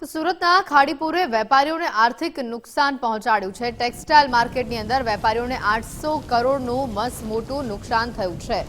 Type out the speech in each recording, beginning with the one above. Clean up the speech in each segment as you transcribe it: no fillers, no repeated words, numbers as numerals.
તો સુરતના ખાડીપુરે વેપારીઓને આર્થિક નુકસાન પહોંચાડ્યું છે। ટેક્સટાઇલ માર્કેટની અંદર વેપારીઓને 800 કરોડનું મસમોટું નુકસાન થયું છે।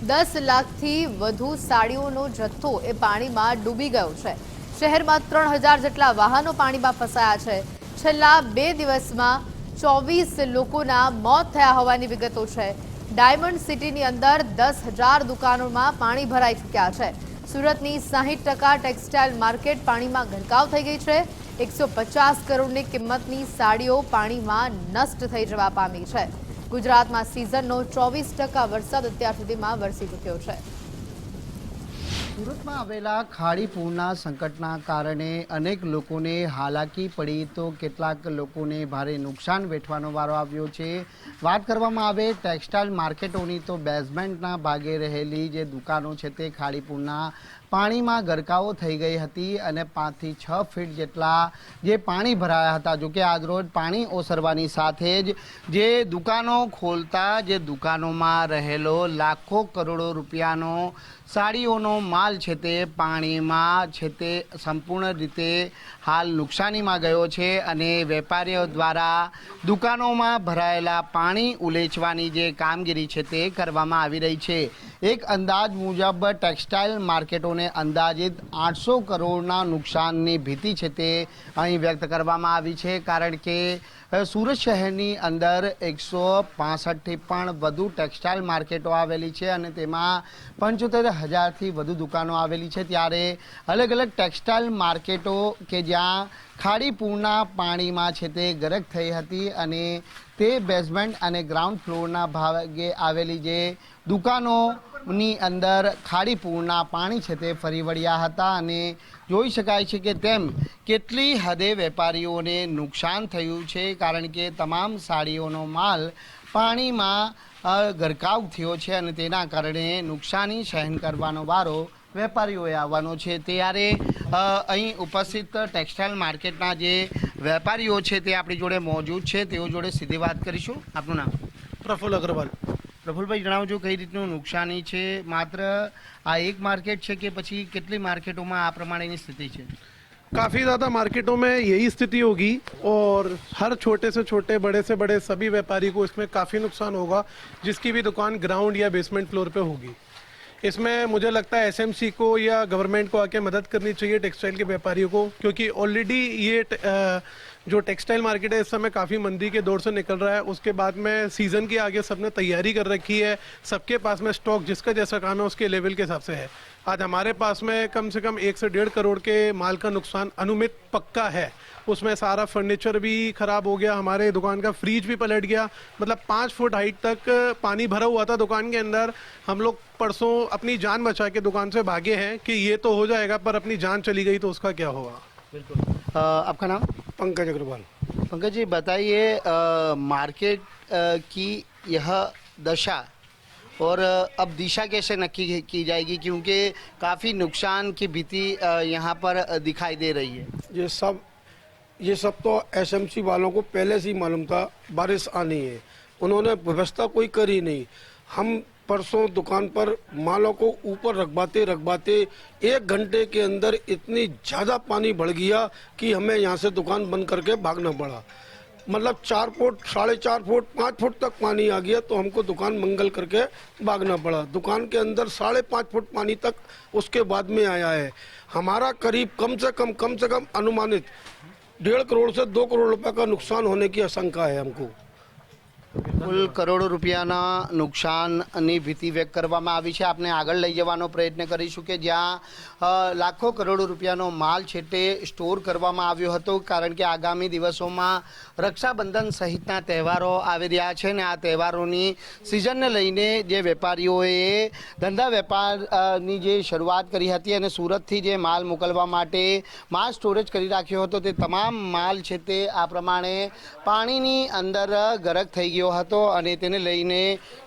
10 લાખથી વધુ સાડીઓનો જથ્થો એ પાણીમાં ડૂબી ગયો છે। શહેરમાં 3000 જેટલા વાહનો પાણીમાં ફસાયા છે। છેલ્લા 2 દિવસમાં 24 લોકોના મોત થયા હોવાની વિગતો છે। ડાયમંડ સિટીની અંદર 10,000 દુકાનોમાં પાણી ભરાઈ ચૂક્યા છે। સુરતની 60% ટેક્સટાઇલ માર્કેટ પાણીમાં ગરકાવ થઈ ગઈ છે। 150 કરોડની કિંમતની સાડીઓ પાણીમાં નષ્ટ થઈ જવા પામી છે। ગુજરાતમાં સિઝનનો 24% વરસાદ અત્યાર સુધીમાં વરસી ચૂક્યો છે। સુરતમાં આવેલા ખાડીપુરના સંકટના કારણે અનેક લોકોને હાલાકી પડી તો કેટલાક લોકોને ભારે નુકસાન વેઠવાનો વારો આવ્યો છે। વાત કરવામાં આવે ટેક્સટાઇલ માર્કેટોની તો બેઝમેન્ટના ભાગે રહેલી જે દુકાનો છે તે ખાડીપુરના પાણીમાં ગરકાવો થઈ ગઈ હતી અને 5 થી 6 ફીટ જેટલા જે પાણી ભરાયા હતા। જોકે આજરોજ પાણી ઓસરવાની સાથે જ જે દુકાનો ખોલતા જે દુકાનોમાં રહેલો લાખો કરોડો રૂપિયાનો સાડીઓનો માલ છે તે પાણીમાં છે તે સંપૂર્ણ રીતે હાલ નુકસાનીમાં ગયો છે અને વેપારીઓ દ્વારા દુકાનોમાં ભરાયેલા પાણી ઉલેચવાની જે કામગીરી છે તે કરવામાં આવી રહી છે। એક અંદાજ મુજબ ટેક્સટાઇલ માર્કેટોને અંદાજિત 800 કરોડના નુકસાનની ભીતિ છે તે અહીં વ્યક્ત કરવામાં આવી છે। કારણ કે સુરત શહેરની અંદર 165થી પણ વધુ ટેક્સટાઇલ માર્કેટો આવેલી છે અને તેમાં 75,000થી વધુ દુકાનો આવેલી છે। ત્યારે અલગ અલગ ટેક્સટાઇલ માર્કેટો કે જ્યાં ખાડીપુરના પાણીમાં છે તે ગરક થઈ હતી અને તે બેઝમેન્ટ અને ગ્રાઉન્ડ ફ્લોરના ભાગે આવેલી જે દુકાનોની અંદર ખાડીપુરના પાણી છે તે ફરી વળ્યા હતા અને જોઈ શકાય છે કે તેમ કેટલી હદે વેપારીઓને નુકસાન થયું છે। કારણ કે તમામ સાડીઓનો માલ પાણીમાં ગરકાવ થયો છે અને તેના કારણે નુકસાની સહન કરવાનો વારો વેપારીઓએ આવવાનો છે। ત્યારે અહીં ઉપસ્થિત ટેક્સટાઇલ માર્કેટના જે વેપારીઓ છે તે આપણી જોડે મોજૂદ છે। તેઓ જોડે સીધી વાત કરીશું। આપનું નામ? પ્રફુલ અગ્રવાલ। પ્રફુલભાઈ, જણાવજો કઈ રીતનું નુકસાની છે? માત્ર આ એક માર્કેટ છે કે પછી કેટલી માર્केटों આ પ્રમાણેની સ્થિતિ છે? काफ़ी ज़्यादा मार्केटों में यही स्थिति होगी और हर छोटे से छोटे बड़े से बड़े सभी व्यापारी को इसमें काफ़ी नुकसान होगा जिसकी भी दुकान ग्राउंड या बेसमेंट फ्लोर पे होगी। इसमें मुझे लगता है एसएमसी को या गवर्नमेंट को आके मदद करनी चाहिए टेक्सटाइल के व्यापारियों को, क्योंकि ऑलरेडी ये जो टेक्सटाइल मार्केट है इस समय काफ़ी मंदी के दौर से निकल रहा है। उसके बाद में सीज़न के आगे सबने तैयारी कर रखी है, सबके पास में स्टॉक जिसका जैसा काम है उसके लेवल के हिसाब से है। आज हमारे पास में कम से कम 1 से 1.5 करोड़ के माल का नुकसान अनुमित पक्का है। उसमें सारा फर्नीचर भी खराब हो गया, हमारे दुकान का फ्रिज भी पलट गया। मतलब 5 फुट हाइट तक पानी भरा हुआ था दुकान के अंदर। हम लोग परसों अपनी जान बचा के दुकान से भागे हैं कि ये तो हो जाएगा, पर अपनी जान चली गई तो उसका क्या होगा। बिल्कुल। आपका नाम? पंकज अग्रवाल। पंकज जी, बताइए मार्केट की यह दशा और अब दिशा कैसे नक्की की जाएगी, क्योंकि काफ़ी नुकसान की भीति यहाँ पर दिखाई दे रही है। ये सब तो एसएमसी वालों को पहले से ही मालूम था बारिश आनी है, उन्होंने व्यवस्था कोई करी नहीं। हम परसों दुकान पर मालों को ऊपर रखवाते 1 घंटे के अंदर इतनी ज़्यादा पानी बढ़ गया कि हमें यहाँ से दुकान बंद करके भागना पड़ा। मतलब 4 फुट, 4.5 फुट, 5 फुट तक पानी आ गया तो हमको दुकान मंगल करके भागना पड़ा। दुकान के अंदर 5.5 फुट पानी तक उसके बाद में आया है। हमारा करीब कम से कम अनुमानित 1.5 करोड़ से 2 करोड़ रुपए का नुकसान होने की आशंका है हमको। કુલ કરોડો રૂપિયાના નુકસાનની ભીતિ વ્યક્ત કરવામાં આવી છે। આપણે આગળ લઈ જવાનો પ્રયત્ન કરીશું કે જ્યાં લાખો કરોડો રૂપિયાનો માલ છે તે સ્ટોર કરવામાં આવ્યો હતો, કારણ કે આગામી દિવસોમાં રક્ષાબંધન સહિતના તહેવારો આવી રહ્યા છે અને આ તહેવારોની સિઝનને લઈને જે વેપારીઓએ ધંધા વેપારની જે શરૂઆત કરી હતી અને સુરતથી જે માલ મોકલવા માટે માલ સ્ટોરેજ કરી રાખ્યો હતો તે તમામ માલ છે તે આ પ્રમાણે પાણીની અંદર ગરક થઈ ગયો ગયો હતો અને તેને લઈને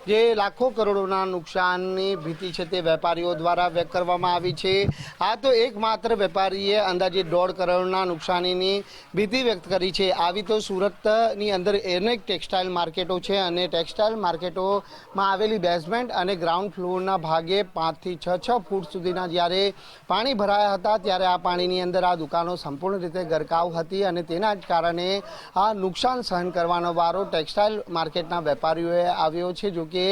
જે લાખો કરોડોના નુકસાનની ભીતિ છે તે વેપારીઓ દ્વારા વ્યક્ત કરવામાં આવી છે. આ તો એકમાત્ર વેપારીએ અંદાજે 1.5 કરોડના નુકસાનીની ભીતિ વ્યક્ત કરી છે. આવી તો સુરતની અંદર અનેક ટેક્સટાઇલ માર્કેટો છે અને ટેક્સટાઇલ માર્કેટોમાં આવેલી બેઝમેન્ટ અને ગ્રાઉન્ડ ફ્લોરના ભાગે 5 થી 6 ફૂટ સુધીના જ્યારે પાણી ભરાયા હતા ત્યારે આ પાણીની અંદર આ દુકાનો સંપૂર્ણ રીતે ગરકાવ હતી અને તેના જ કારણે આ નુકસાન સહન કરવાનો વારો ટેક્સટાઇલ માર્કેટના વેપારીઓએ આવ્યો છે. જો કે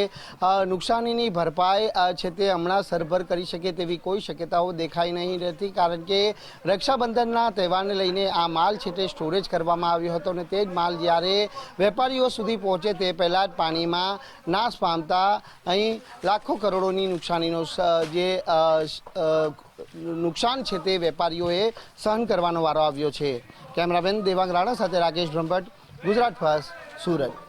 નુકસાનીની ભરપાઈ છે તે હમણાં સરભર કરી શકે તેવી કોઈ શક્યતાઓ દેખાઈ નહીં રહેતી, કારણ કે રક્ષાબંધનના તહેવારને લઈને આ માલ છે તે સ્ટોરેજ કરવામાં આવ્યો હતો અને તે જ માલ જ્યારે વેપારીઓ સુધી પહોંચે તે પહેલાં જ પાણીમાં નાશ પામતા અહીં લાખો કરોડોની નુકસાનીનો જે નુકસાન છે તે વેપારીઓએ સહન કરવાનો વારો આવ્યો છે. કેમેરામેન દેવાંગ રાણા સાથે રાકેશ બ્રહ્મભટ્ટ, ગુજરાત ફર્સ્ટ, સુરત.